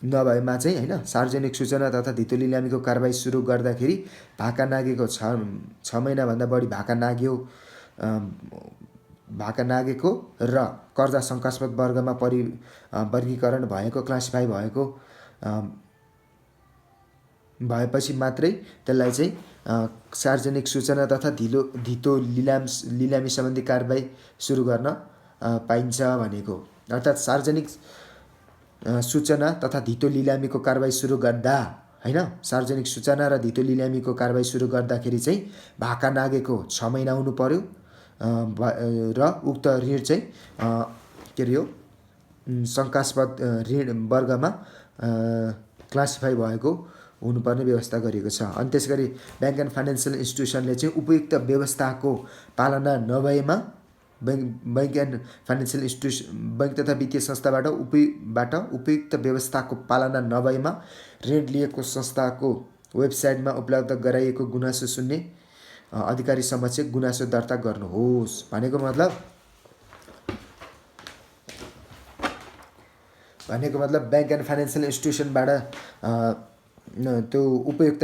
नभएमा चाहिँ होइन सार्वजनिक सूचना तथा धितो लिलामीको कारबाही सुरु गर्दाखेरि भाका नागेको 6 महिनाभन्दा बढी भाका नागेको र कर्जा शङ्कास्पद वर्गमा वर्गीकरण भएको क्लासिफाई भएको भएपछि मात्रै त्यसलाई चाहिँ सार्वजनिक सूचना तथा धितो लिलामी सम्बन्धी कारबाही सुरु गर्न पाइन्छ भनेको। अर्थात् सार्वजनिक सूचना तथा धितो लिलामीको कारबाही सुरु गर्दा होइन सार्वजनिक सूचना र धितो लिलामीको कारबाही सुरु गर्दाखेरि चाहिँ भाका नागेको 6 महिना हुनु पर्यो र उक्त ऋण चाहिँ के अरे यो शङ्कास्पद ऋण वर्गमा क्लासिफाई भएको हुनुपर्ने व्यवस्था गरिएको छ। अनि त्यसगरी ब्याङ्क एन्ड फाइनेन्सियल इन्स्टिट्युसनले चाहिँ उपयुक्त व्यवस्थाको पालना नभएमा bank and financial institution bank तथा वित्तीय संस्थाबाट उपयुक्त व्यवस्थाको पालना नभएमा ऋण लिएको संस्थाको वेबसाइटमा उपलब्ध गराइएको गुनासो सुन्ने अधिकारी समक्ष गुनासो दर्ता गर्नुहोस्। भनेको मतलब ब्याङ्क एन्ड फाइनेन्सियल इन्स्टिट्युसनबाट त्यो उपयुक्त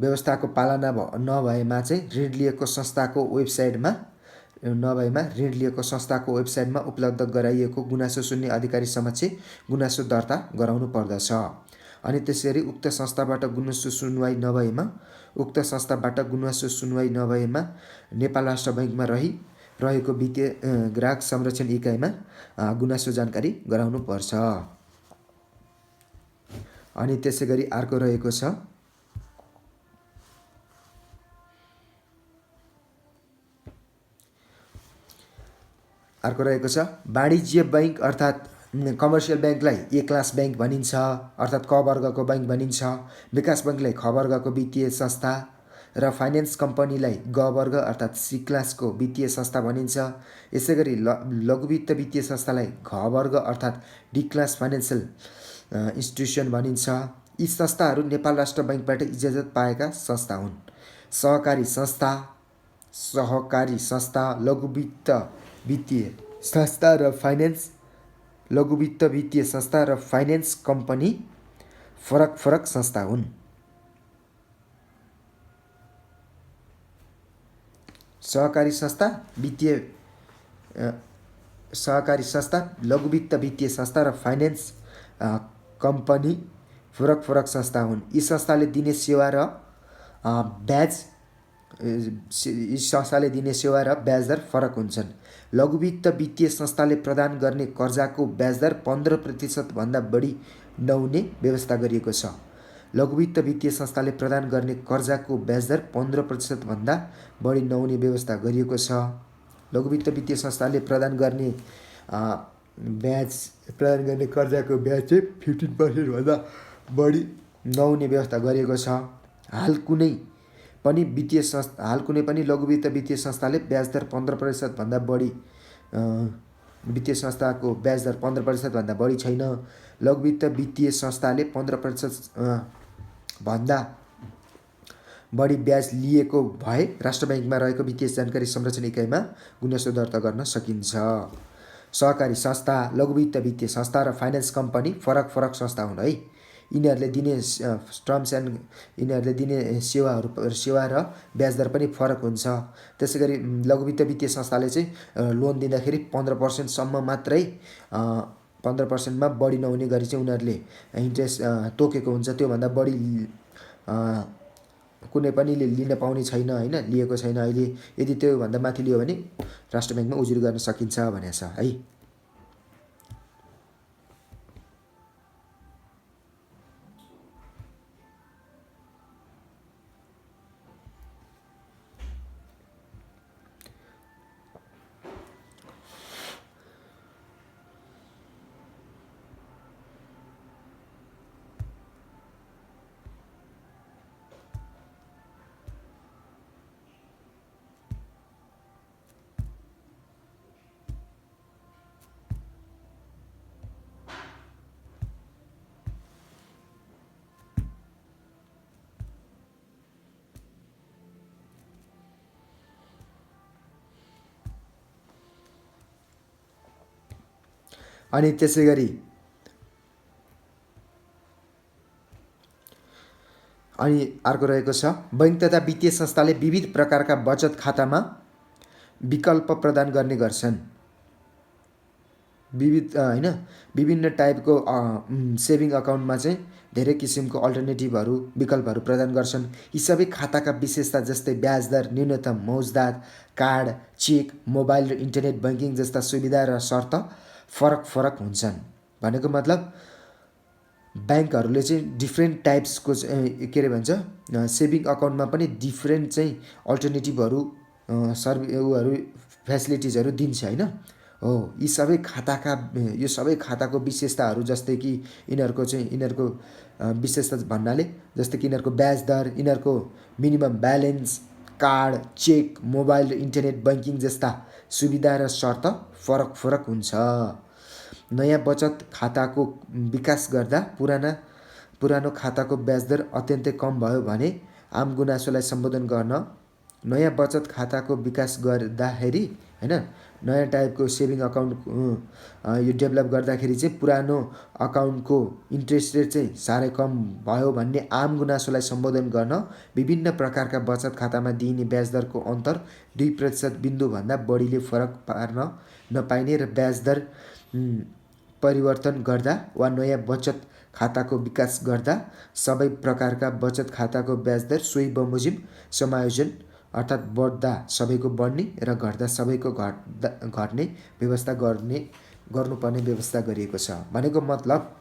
व्यवस्थाको पालना नभएमा चाहिँ ऋण लिएको संस्थाको वेबसाइटमा उपलब्ध गराइएको गुनासो सुन्ने अधिकारी समक्ष गुनासो दर्ता गराउनु पर्दछ। अनि त्यसरी उक्त संस्थाबाट गुनासो सुनवाई नभएमा नेपाल राष्ट्र बैङ्कमा रही रहेको वित्तीय ग्राहक संरक्षण इकाइमा गुनासो जानकारी गराउनुपर्छ। अनि त्यसै गरी अर्को रहेको छ वाणिज्य बैंक अर्थात् कमर्सियल ब्याङ्कलाई ए क्लास ब्याङ्क भनिन्छ, अर्थात् क वर्गको ब्याङ्क भनिन्छ। विकास बैङ्कलाई ख वर्गको वित्तीय संस्था र फाइनेन्स कम्पनीलाई ग वर्ग अर्थात् सी क्लासको वित्तीय संस्था भनिन्छ। यसै गरी लघुवित्त वित्तीय संस्थालाई घ वर्ग अर्थात् डी क्लास फाइनेन्सियल इन्स्टिट्युसन भनिन्छ। यी संस्थाहरू नेपाल राष्ट्र बैङ्कबाट इजाजत पाएका संस्था हुन्। सहकारी संस्था, लघुवित्त वित्तीय संस्था र फाइनेन्स लघुवित्त वित्तीय संस्था र फाइनेन्स कम्पनी फरक फरक संस्था हुन्। सहकारी संस्था, लघुवित्त वित्तीय संस्था र फाइनेन्स कम्पनी फरक फरक संस्था हुन्। यी संस्थाले दिने सेवा र ब्याज दर फरक हुन्छन्। लघुवित्त वित्तीय संस्थाले प्रदान गर्ने कर्जाको ब्याज दर 15% भन्दा बढी नहुने व्यवस्था गरिएको छ। लघुवित्त वित्तीय संस्थाले प्रदान गर्ने कर्जाको ब्याज दर 15% भन्दा बढी नहुने व्यवस्था गरिएको छ। लघुवित्त वित्तीय संस्थाले प्रदान गर्ने कर्जाको ब्याज चाहिँ 15% भन्दा बढी नहुने व्यवस्था गरिएको छ। हाल कुनै पनि लघुवित्त वित्तीय संस्थाले ब्याज दर 15% भन्दा बढी वित्तीय संस्थाको ब्याज दर 15% भन्दा बढी छैन। लघुवित्त वित्तीय संस्थाले 15% भन्दा बढी ब्याज लिएको भए राष्ट्र बैङ्कमा रहेको वित्तीय जानकारी संरक्षण इकाइमा गुनासो दर्ता गर्न सकिन्छ। सहकारी संस्था, लघुवित्त वित्तीय संस्था र फाइनेन्स कम्पनी फरक फरक संस्था हुन् है। यिनीहरूले दिने सेवा र ब्याज दर पनि फरक हुन्छ। त्यसै गरी लघुवित्त वित्तीय संस्थाले चाहिँ लोन दिँदाखेरि 15% सम्म मात्रै 15%मा बढी नहुने गरी चाहिँ उनीहरूले इन्ट्रेस्ट तोकेको हुन्छ। त्योभन्दा बढी कुनै पनि लिन पाउने छैन होइन, लिएको छैन अहिले। यदि त्योभन्दा माथि लियो भने राष्ट्र बैङ्कमा उजुरी गर्न सकिन्छ भनेको छ है। अनि त्यसै गरी अर्को रहेको छ बैङ्क तथा वित्तीय संस्थाले विविध प्रकारका बचत खातामा विकल्प प्रदान गर्ने गर्छन्। विभिन्न टाइपको सेभिङ अकाउन्टमा चाहिँ धेरै किसिमको अल्टरनेटिभहरू विकल्पहरू प्रदान गर्छन्। यी सबै खाताका विशेषता जस्तै ब्याज दर, न्यूनतम मौजदात, कार्ड, चेक, मोबाइल र इन्टरनेट ब्याङ्किङ जस्ता सुविधा र शर्त फरक फरक हुन्छन्। भनेको मतलब ब्याङ्कहरूले चाहिँ डिफ्रेन्ट टाइप्सको सेभिङ अकाउन्टमा पनि डिफ्रेन्ट चाहिँ अल्टरनेटिभहरू फेसिलिटिजहरू दिन्छ होइन। हो, यी सबै खाताको विशेषताहरू जस्तै कि यिनीहरूको विशेषता भन्नाले जस्तै कि यिनीहरूको ब्याज दर, यिनीहरूको minimum balance, card, cheque, mobile र इन्टरनेट ब्याङ्किङ जस्ता सुविधा र शर्त फरक फरक हुन्छ। नयाँ बचत खाताको विकास गर्दा पुरानो खाताको ब्याज दर अत्यन्तै कम भयो भने आम गुनासोलाई सम्बोधन गर्न नयाँ बचत खाताको विकास गर्दाखेरि होइन, नयाँ टाइपको सेभिङ अकाउन्ट यो डेभलप गर्दाखेरि चाहिँ पुरानो अकाउन्टको इन्ट्रेस्ट रेट चाहिँ साह्रै कम भयो भन्ने आम गुनासोलाई सम्बोधन गर्न विभिन्न प्रकारका बचत खातामा दिइने ब्याज दरको अन्तर 2% बिन्दुभन्दा बढीले फरक पार्न नपाइने र ब्याज दर परिवर्तन गर्दा वा नयाँ बचत खाताको विकास गर्दा सबै प्रकारका बचत खाताको ब्याज दर सोही बमोजिम समायोजन अर्थात् बढ्दा सबैको बढ्ने र घट्दा सबैको घट्ने व्यवस्था गर्नुपर्ने व्यवस्था गरिएको छ। भनेको मतलब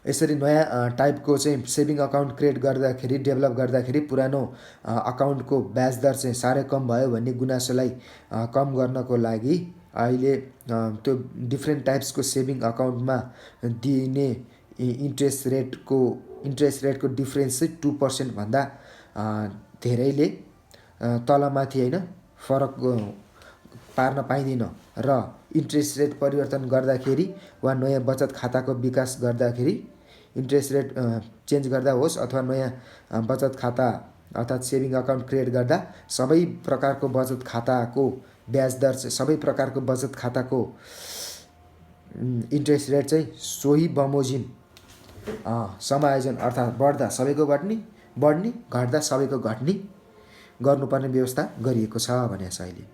यसरी नयाँ टाइपको चाहिँ सेभिङ अकाउन्ट क्रिएट गर्दाखेरि डेभलप गर्दाखेरि पुरानो अकाउन्टको ब्याज दर चाहिँ साह्रै कम भयो भन्ने गुनासोलाई कम गर्नको लागि अहिले त्यो डिफ्रेन्ट टाइप्सको सेभिङ अकाउन्टमा दिने इन्ट्रेस्ट रेटको डिफ्रेन्स चाहिँ 2% भन्दा धेरैले तलमाथि होइन फरक पार्न पाइँदैन र इन्ट्रेस्ट रेट परिवर्तन गर्दाखेरि वा नयाँ बचत खाताको विकास गर्दाखेरि इन्ट्रेस्ट रेट चेन्ज गर्दा होस् अथवा नयाँ बचत खाता अर्थात् सेभिङ अकाउन्ट क्रिएट गर्दा सबै प्रकारको बचत खाताको ब्याज दर चाहिँ सबै प्रकारको बचत खाताको इन्ट्रेस्ट रेट चाहिँ सोही बमोजिम समायोजन अर्थात् बढ्दा सबैको बढ्ने घट्दा सबैको घट्ने गर्नुपर्ने व्यवस्था गरिएको छ भनेको छ अहिले।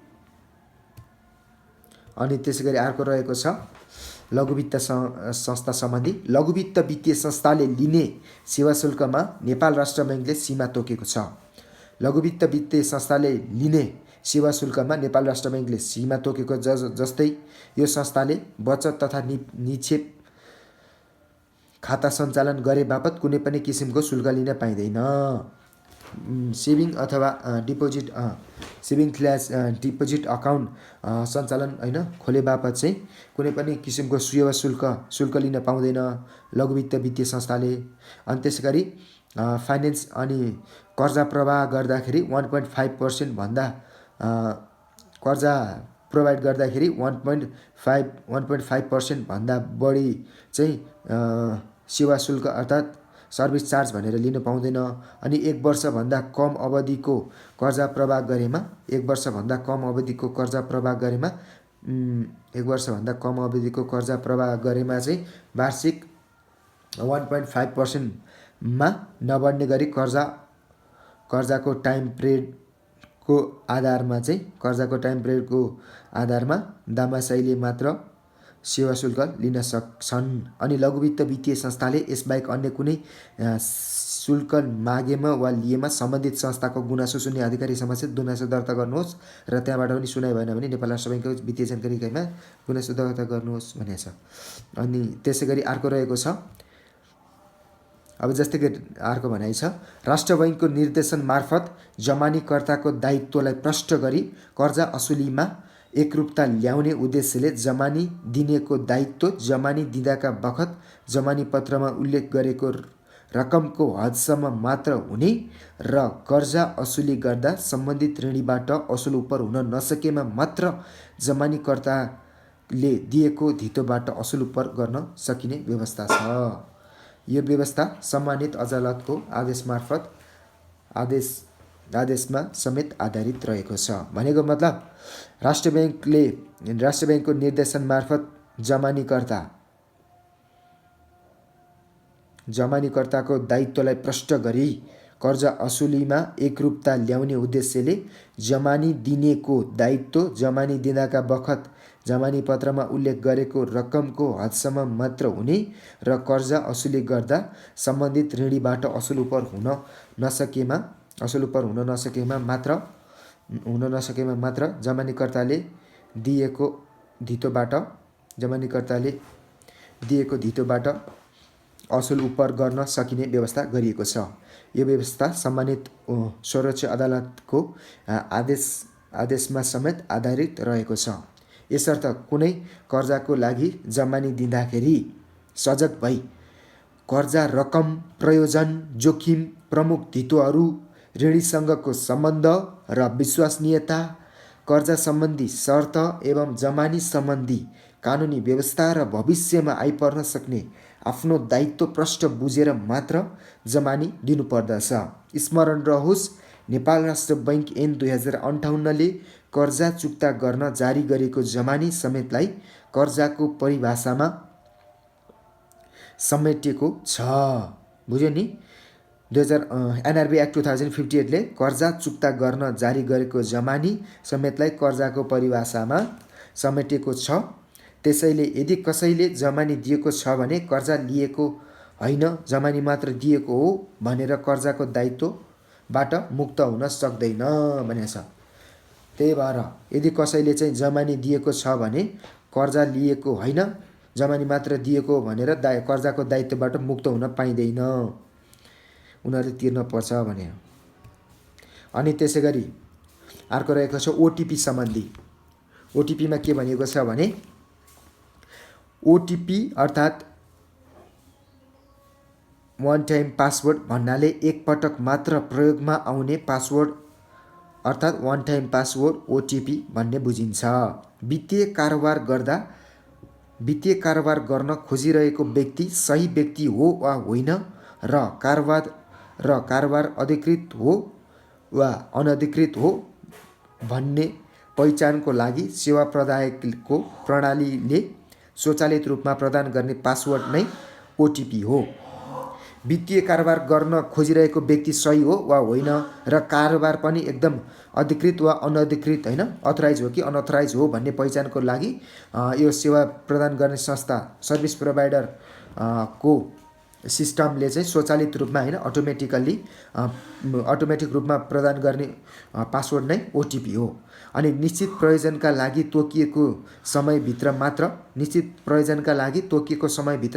अनि त्यसै गरी अर्को रहेको छ लघु वित्त संस्था सम्बन्धी। लघु वित्त वित्तीय संस्थाले लिने सेवा शुल्कमा नेपाल राष्ट्र बैङ्कले सीमा तोकेको छ। लघु वित्त वित्तीय संस्थाले लिने सेवा शुल्कमा नेपाल राष्ट्र बैङ्कले सीमा तोकेको जस्तै यो संस्थाले बचत तथा निक्षेप खाता सञ्चालन गरे बापत कुनै पनि किसिमको शुल्क लिन पाइँदैन। सेभिङ अथवा डिपोजिट डिपोजिट अकाउन्ट सञ्चालन होइन खोले बापत चाहिँ कुनै पनि किसिमको सेवा शुल्क लिन पाउँदैन लघु वित्त वित्तीय संस्थाले। अनि त्यसै गरी फाइनेन्स अनि कर्जा प्रवाह गर्दाखेरि 1.5% भन्दा कर्जा प्रोभाइड गर्दाखेरि 1.5% भन्दा बढी चाहिँ सेवा शुल्क अर्थात् सर्भिस चार्ज भनेर लिन पाउँदैन। अनि 1 वर्षभन्दा कम अवधिको कर्जा प्रवाह गरेमा 1 वर्षभन्दा कम अवधिको कर्जा प्रवाह गरेमा चाहिँ वार्षिक 1.5% मा नबढ्ने गरी कर्जाको टाइम पिरियडको आधारमा दामासाईले मात्र सेवा शुल्क लिन सक्छन्। अनि लघु वित्त वित्तीय संस्थाले यसबाहेक अन्य कुनै शुल्क मागेमा वा लिएमा सम्बन्धित संस्थाको गुनासो सुन्ने अधिकारी समक्ष गुनासो दर्ता गर्नुहोस् र त्यहाँबाट पनि सुनाइ भएन भने नेपाल राष्ट्र बैङ्कको वित्तीय जानकारी इकाइमा गुनासो दर्ता गर्नुहोस् भनेको छ। अनि त्यसै गरी अर्को रहेको छ अब जस्तै कि अर्को भनाइ छ राष्ट्र बैङ्कको निर्देशन मार्फत जमानीकर्ताको दायित्वलाई प्रष्ट गरी कर्जा असुलीमा एकरूपता ल्याउने उद्देश्यले जमानी दिनेको दायित्व जमानी दिँदाका बखत जमानी पत्रमा उल्लेख गरेको रकमको हदसम्म मात्र हुने र कर्जा असुली गर्दा सम्बन्धित ऋणीबाट असुल उपर हुन नसकेमा मात्र जमानीकर्ताले दिएको धितोबाट असुल उपर गर्न सकिने व्यवस्था छ। यो व्यवस्था सम्मानित अदालतको आदेशमा समेत आधारित रहेको छ। भनेको मतलब राष्ट्र बैङ्कको निर्देशन मार्फत जमानीकर्ताको दायित्वलाई प्रष्ट गरी कर्जा असुलीमा एकरूपता ल्याउने उद्देश्यले जमानी दिनेको दायित्व जमानी दिँदाका बखत जमानी पत्रमा उल्लेख गरेको रकमको हदसम्म मात्र हुने र कर्जा असुली गर्दा सम्बन्धित ऋणीबाट असुल उपर हुन नसकेमा मात्र जमानीकर्ताले दिएको धितोबाट असुल उपर गर्न सकिने व्यवस्था गरिएको छ। यो व्यवस्था सम्मानित सर्वोच्च अदालतको आदेशमा समेत आधारित रहेको छ। यसर्थ कुनै कर्जाको लागि जमानी दिँदाखेरि सजग भई कर्जा रकम प्रयोजन जोखिम प्रमुख धितोहरू ऋणीसँगको सम्बन्ध र विश्वसनीयता कर्जा सम्बन्धी शर्त एवं जमानी सम्बन्धी कानुनी व्यवस्था र भविष्यमा आइपर्न सक्ने आफ्नो दायित्व प्रष्ट बुझेर मात्र जमानी दिनुपर्दछ। स्मरण रहोस् नेपाल राष्ट्र बैङ्क ऐन 2058ले कर्जा चुक्ता गर्न जारी गरेको जमानी समेतलाई कर्जाको परिभाषामा समेटेको छ। बुझ्यो नि? NRB एक्ट 2058ले कर्जा चुक्ता गर्न जारी गरेको जमानी समेतलाई कर्जाको परिभाषामा समेटेको छ। त्यसैले यदि कसैले जमानी दिएको छ भने कर्जा लिएको होइन जमानी मात्र दिएको हो भनेर कर्जाको दायित्व बाट मुक्त हुन सक्दैन भनेको छ। त्यही भएर यदि कसैले चाहिँ जमानी दिएको छ भने कर्जा लिएको होइन, जमानी मात्र दिएको भनेर कर्जाको दायित्वबाट मुक्त हुन पाइँदैन, उनीहरूले तिर्न पर्छ भने। अनि त्यसै गरी अर्को रहेको छ ओटिपी सम्बन्धी। ओटिपीमा के भनेको छ भने ओटिपी अर्थात् वान टाइम पासवर्ड भन्नाले एकपटक मात्र प्रयोगमा आउने पासवर्ड अर्थात् वान टाइम पासवर्ड ओटिपी भन्ने बुझिन्छ। वित्तीय कारोबार गर्न खोजिरहेको व्यक्ति सही व्यक्ति हो वा होइन र कारोबार अधिकृत हो वा अनधिकृत हो भन्ने पहिचानको लागि सेवा प्रदायकको प्रणालीले स्वचालित रूपमा प्रदान गर्ने पासवर्ड नै ओटिपी हो। वित्तीय कारोबार गर्न खोजिरहेको व्यक्ति सही हो वा होइन र कारोबार पनि एकदम अधिकृत वा अनधिकृत होइन, अथराइज हो कि अनअथराइज हो भन्ने पहिचानको लागि यो सेवा प्रदान गर्ने संस्था सर्भिस प्रोभाइडर को सिस्टमले चाहिँ स्वचालित रूपमा होइन अटोमेटिक रूपमा प्रदान गर्ने पासवर्ड नै ओटिपी हो। अनि निश्चित प्रयोजनका लागि तोकिएको समयभित्र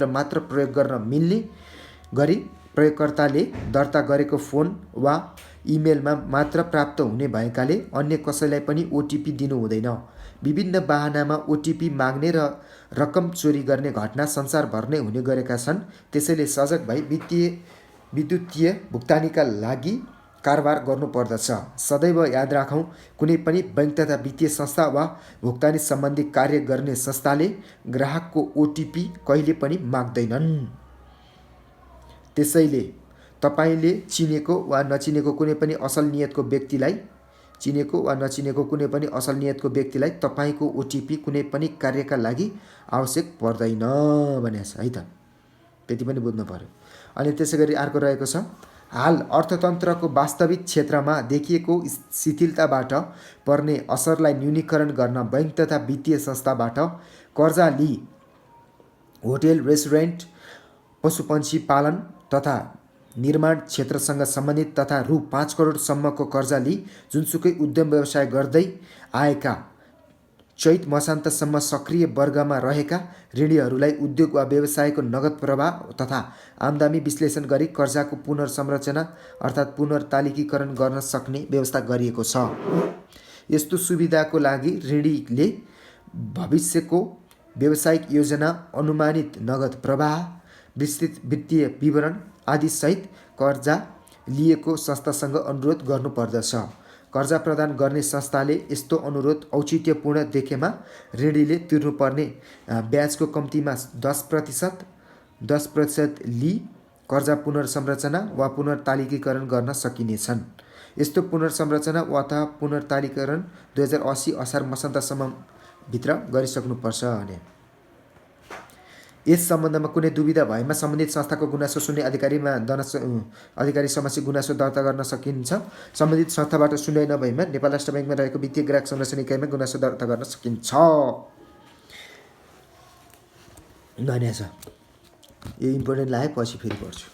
मात्र प्रयोग गर्न मिल्ने गरी प्रयोगकर्ताले दर्ता गरेको फोन वा इमेलमा मात्र प्राप्त हुने भएकाले अन्य कसैलाई पनि ओटिपी दिनु हुँदैन। विभिन्न बहानामा ओटिपी माग्ने र रकम चोरी गर्ने घटना संसारभर नै हुने गरेका छन्। त्यसैले सजग भई विद्युतीय भुक्तानीका लागि कारोबार गर्नुपर्दछ। सदैव याद राखौँ, कुनै पनि बैंक तथा वित्तीय संस्था वा भुक्तानी सम्बन्धी कार्य गर्ने संस्थाले ग्राहकको ओटिपी कहिले पनि माग्दैनन्। त्यसैले तपाईले चिनेको वा नचिनेको कुनै पनि असल नियतको व्यक्तिलाई तपाईको ओटिपी कुनै पनि कार्यका लागि आवश्यक पर्दैन भनेको छ है त, त्यति पनि बुझ्नु पर्यो। अनि त्यसैगरी अर्को रहेको छ हाल अर्थतन्त्रको वास्तविक क्षेत्रमा देखिएको शिथिलताबाट पर्ने असरलाई न्यूनीकरण गर्न बैंक तथा वित्तीय संस्थाबाट कर्जा लिई होटेल, रेस्टुरेन्ट, पशुपक्षी पालन तथा निर्माण क्षेत्रसँग सम्बन्धित तथा रु 5 करोडसम्मको कर्जा लिई जुनसुकै उद्यम व्यवसाय गर्दै आएका चैत मसान्तसम्म सक्रिय वर्गमा रहेका ऋणीहरूलाई उद्योग वा व्यवसायको नगद प्रवाह तथा आम्दानी विश्लेषण गरी कर्जाको पुनर्संरचना अर्थात् पुनर्तालिकीकरण गर्न सक्ने व्यवस्था गरिएको छ। यस्तो सुविधाको लागि ऋणीले भविष्यको व्यावसायिक योजना, अनुमानित नगद प्रवाह, विस्तृत वित्तीय विवरण आदि सहित कर्जा लिएको संस्थासँग अनुरोध गर्नुपर्दछ। कर्जा प्रदान गर्ने संस्थाले यस्तो अनुरोध औचित्यपूर्ण देखेमा ऋणीले तिर्नुपर्ने ब्याजको कम्तीमा 10% लिई कर्जा पुनर्संरचना वा पुनर्तालिकीकरण गर्न सकिनेछन्। यस्तो पुनर्संरचना वा पुनर्तालिकीकरण 2080 असार मसान्तसम्म भित्र गरिसक्नुपर्छ भने। यस सम्बन्धमा कुनै दुविधा भएमा सम्बन्धित संस्थाको गुनासो सुन्ने अधिकारी समक्ष गुनासो दर्ता गर्न सकिन्छ। सम्बन्धित संस्थाबाट सुनवाई नभएमा नेपाल राष्ट्र बैंकमा रहेको वित्तीय ग्राहक संरक्षण इकाइमा गुनासो दर्ता गर्न सकिन्छ भनेको छ। यो इम्पोर्टेन्ट लाग्यो, पछि फेरि पढ्छु।